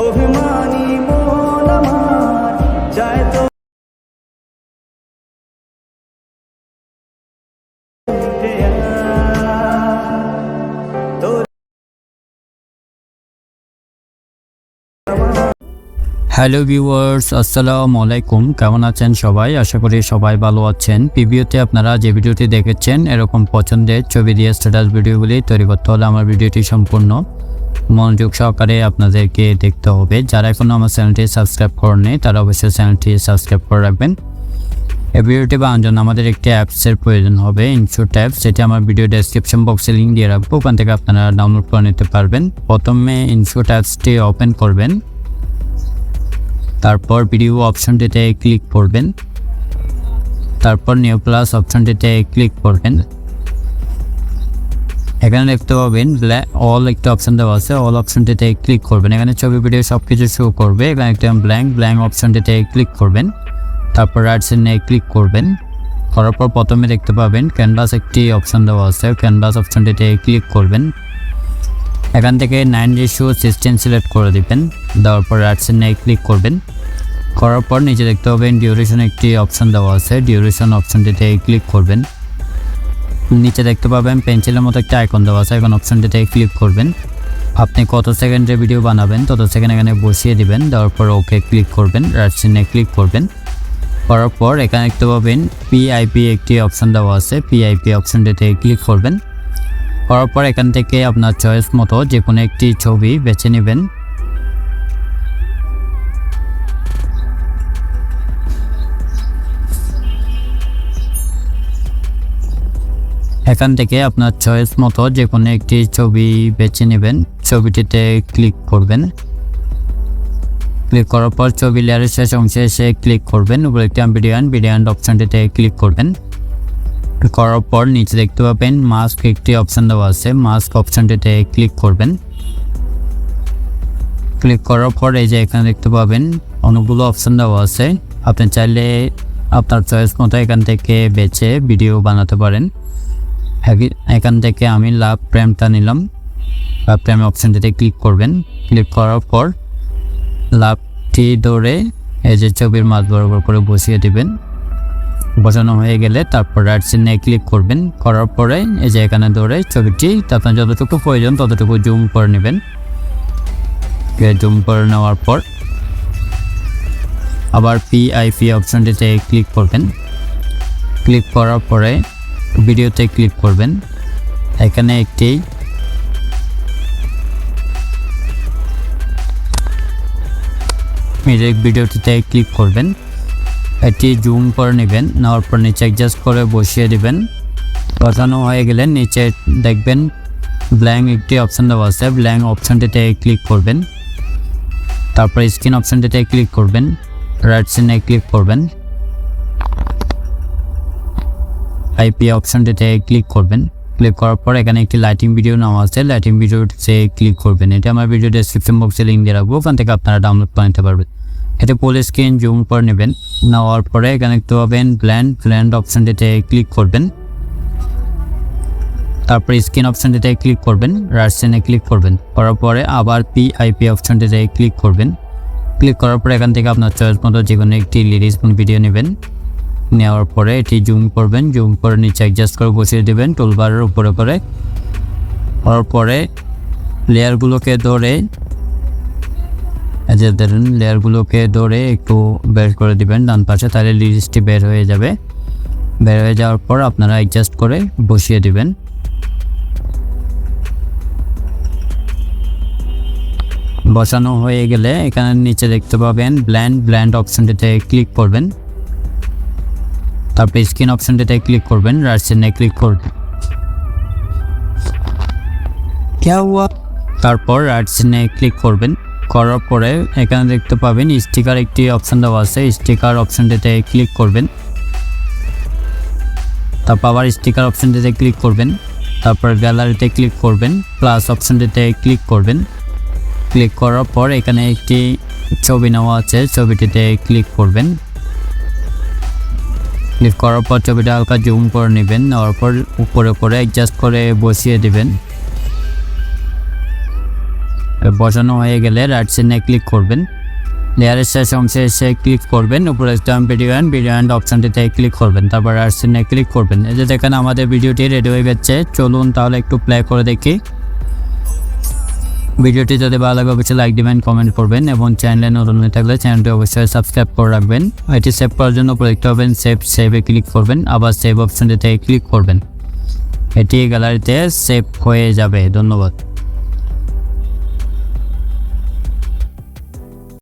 অভিমানী মন আমার যায় তো হ্যালো ভিউয়ার্স, আসসালামু আলাইকুম। কেমন আছেন সবাই? আশা করি সবাই ভালো আছেন। প্রিভিউতে আপনারা যে ভিডিওটি দেখেছেন এরকম পছন্দের ছবি দিয়ে স্ট্যাটাস ভিডিওগুলি তৈরি করতে হলে আমার ভিডিওটি সম্পূর্ণ মনোযোগ সহকারে আপনাদেরকে দেখতে হবে। যারা এখনও আমার চ্যানেলটি সাবস্ক্রাইব করেননি তারা অবশ্যই চ্যানেলটি সাবস্ক্রাইব করে রাখবেন। এই ভিডিওটি বানানোর জন্য আমাদের একটি অ্যাপসের প্রয়োজন হবে, ইনশট অ্যাপ। সেটি আমার ভিডিও ডেসক্রিপশন বক্সে লিঙ্ক দিয়ে রাখবো, ওখান থেকে আপনারা ডাউনলোড করে নিতে পারবেন। প্রথমে ইনশট অ্যাপসটি ওপেন করবেন, তারপর ভিডিও অপশনটিতে ক্লিক করবেন, তারপর নিউ প্লাস অপশনটিতে ক্লিক করবেন। এখানে দেখতে পাবেন অল একটা অপশন দেওয়া আছে, অল অপশনটিতে ক্লিক করবেন। এখানে ছবি ভিডিও সব কিছু শো করবে। এখানে একটা ব্ল্যাঙ্ক অপশনটিতে ক্লিক করবেন, তারপর রাইট সাইডে ক্লিক করবেন। করার পর প্রথমে দেখতে পাবেন ক্যানভাস একটি অপশন দেওয়া আছে, ক্যানভাস অপশনটিতে ক্লিক করবেন। এখান থেকে 9:16 সিলেক্ট করে দিবেন, দেওয়ার পর রাইট সাইডে ক্লিক করবেন। করার পর নিচে দেখতে পাবেন ডিউরেশন একটি অপশন দেওয়া আছে, ডিউরেশন অপশনটিতে ক্লিক করবেন। নিচে দেখতে পাবেন পেন্সিলের মতো একটা আইকন দেওয়া আছে, আইকন অপশনটিতে ক্লিক করবেন। আপনি কত সেকেন্ডের ভিডিও বানাবেন তত সেকেন্ড এখানে বসিয়ে দিবেন, দেওয়ার পর ওকে ক্লিক করবেন, রাইট সাইডে ক্লিক করবেন। করার পর এখানে দেখতে পাবেন পিআইপি একটি অপশন দেওয়া আছে, পিআইপি অপশনটিতে ক্লিক করবেন। করার পর এখান থেকে আপনার চয়েস মতো যে কোনো একটি ছবি বেছে নেবেন। এখান থেকে আপনার চয়েস মতো যে কোনো একটি ছবি বেছে নেবেন, ছবিটিতে ক্লিক করবেন। ক্লিক করার পর ছবি লেয়ারের শেষ অংশে এসে ক্লিক করবেন, উপরে একটি বিডিয়ান অপশনটিতে ক্লিক করবেন। করার পর নিচে দেখতে পাবেন মাস্ক একটি অপশন দেওয়া আছে, মাস্ক অপশনটিতে ক্লিক করবেন। ক্লিক করার পর এই যে এখানে দেখতে পাবেন অনেকগুলো অপশন দেওয়া আছে, আপনি চাইলে আপনার চয়েস মতো এখান থেকে বেছে ভিডিও বানাতে পারেন। এখান থেকে আমি লাভ ফ্রেমটা নিলাম, লাভ ফ্রেম অপশনটিতে ক্লিক করবেন। ক্লিক করার পর লাভটি ধরে এই যে ছবির মাঝ বরাবর করে বসিয়ে দিবেন। বসানো হয়ে গেলে তারপর রাইট সাইডে ক্লিক করবেন। করার পরে এই যে এখানে ধরে ছবিটি আপনার যতটুকু প্রয়োজন ততটুকু জুম করে নেবেন। জুম করে নেওয়ার পর আবার পিআইপি অপশনটিতে ক্লিক করবেন। ক্লিক করার পরে ভিডিওতে ক্লিক করবেন। এখানে একটি ভিডিওটিতে ক্লিক করবেন, এটি জুম করে নেবেন, নেওয়ার পর নিচে অ্যাডজাস্ট করে বসিয়ে দিবেন। বসানো হয়ে গেলে নিচে দেখবেন ব্ল্যাঙ্ক একটি অপশন দেওয়া আছে, ব্ল্যাঙ্ক অপশনটিতে ক্লিক করবেন। তারপর স্ক্রিন অপশনটিতে ক্লিক করবেন, রাইট সাইডে ক্লিক করবেন, আইপি অপশনটিতে ক্লিক করবেন। ক্লিক করার পর এখানে একটি লাইটিং ভিডিও নেওয়া আছে, লাইটিং ভিডিওতে ক্লিক করবেন। এটা আমার ভিডিও ডেসক্রিপশন বক্সে লিঙ্ক দিয়ে রাখবো, ওখান থেকে আপনারা ডাউনলোড করে নিতে পারবেন। এতে ফুল স্ক্রিন জুম করে নেবেন, নেওয়ার পরে এখানে দেখতে পাবেন ব্লেন্ড অপশনটিতে ক্লিক করবেন। তারপর স্ক্রিন অপশনটিতে ক্লিক করবেন, রাইট সাইডে ক্লিক করবেন। করার পরে আবার পিআইপি অপশনটিতে ক্লিক করবেন। ক্লিক করার পরে এখান থেকে আপনার চয়েস মতো যে কোনো একটি লিরিক্স ভিডিও নেবেন, নেওয়ার পরে এটি জুম করবেন, জুম করে নিচে অ্যাডজাস্ট করে বসিয়ে দেবেন টুলবারের উপরে করে। করার পরে লেয়ারগুলোকে ধরে লেয়ারগুলোকে ধরে একটু বের করে দিবেন ডান পাশে, তাহলে লিরিক্সটি বের হয়ে যাবে। বের হয়ে যাওয়ার পর আপনারা অ্যাডজাস্ট করে বসিয়ে দিবেন। বসানো হয়ে গেলে এখানে নিচে দেখতে পাবেন ব্ল্যান্ড অপশনটিতে ক্লিক করবেন। তারপর স্ক্রিন অপশনটিতে ক্লিক করবেন, রাইট সাইডে ক্লিক করবেন। তারপর রাইট সাইডে ক্লিক করবেন। করার পরে এখানে দেখতে পাবেন স্টিকার একটি অপশন দেওয়া আছে, স্টিকার অপশনটিতে ক্লিক করবেন। তারপর আবার স্টিকার অপশনটিতে ক্লিক করবেন। তারপর গ্যালারিতে ক্লিক করবেন, প্লাস অপশনটিতে ক্লিক করবেন। ক্লিক করার পর এখানে একটি ছবি নেওয়া আছে, ছবিটিতে ক্লিক করবেন। ক্লিক করার পর ছবিটা হালকা জুম করে নেবেন, নেওয়ার পর উপরে করে অ্যাডজাস্ট করে বসিয়ে দিবেন। বসানো হয়ে গেলে রাইট সাইডে ক্লিক করবেন, লেয়ারের শেষ অংশে এসে ক্লিক করবেন, উপরে ভিডিও অ্যান্ড অপশনটিতে ক্লিক করবেন, তারপর রাইট সাইডে ক্লিক করবেন। এই যে দেখেন আমাদের ভিডিওটি রেডি হয়ে গেছে। চলুন তাহলে একটু প্লে করে দেখি। ভিডিওটি যদি ভালো লাগে অবশ্যই লাইক দিবেন, কমেন্ট করবেন এবং চ্যানেলে নতুন হয়ে থাকলে চ্যানেলটি অবশ্যই সাবস্ক্রাইব করে রাখবেন। এটি সেভ করার জন্য উপরে দেখতে পাবেন সেভে ক্লিক করবেন, আবার সেভ অপশনটিতে ক্লিক করবেন। এটি গ্যালারিতে সেভ হয়ে যাবে। ধন্যবাদ।